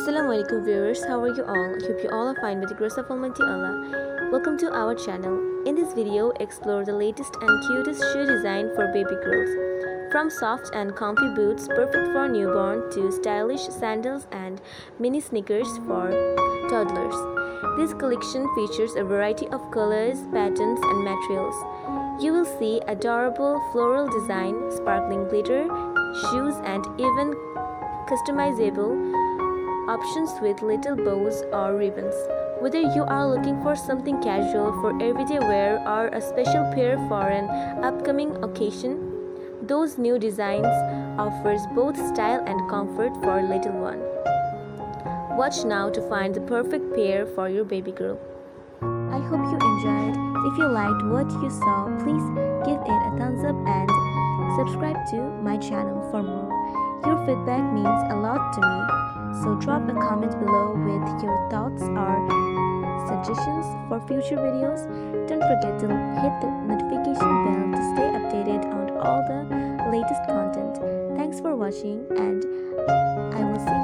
Assalamualaikum viewers, how are you all? I hope you all are fine by the grace of Almighty Allah. Welcome to our channel. In this video, explore the latest and cutest shoe design for baby girls. From soft and comfy boots perfect for newborn to stylish sandals and mini sneakers for toddlers. This collection features a variety of colors, patterns and materials. You will see adorable floral design, sparkling glitter, shoes and even customizable options with little bows or ribbons. Whether you are looking for something casual for everyday wear or a special pair for an upcoming occasion, those new designs offers both style and comfort for little one. Watch now to find the perfect pair for your baby girl. I hope you enjoyed. If you liked what you saw, please give it a thumbs up and subscribe to my channel for more. Your feedback means a lot to me, so drop a comment below with your thoughts or suggestions for future videos. Don't forget to hit the notification bell to stay updated on all the latest content. Thanks for watching and I will see you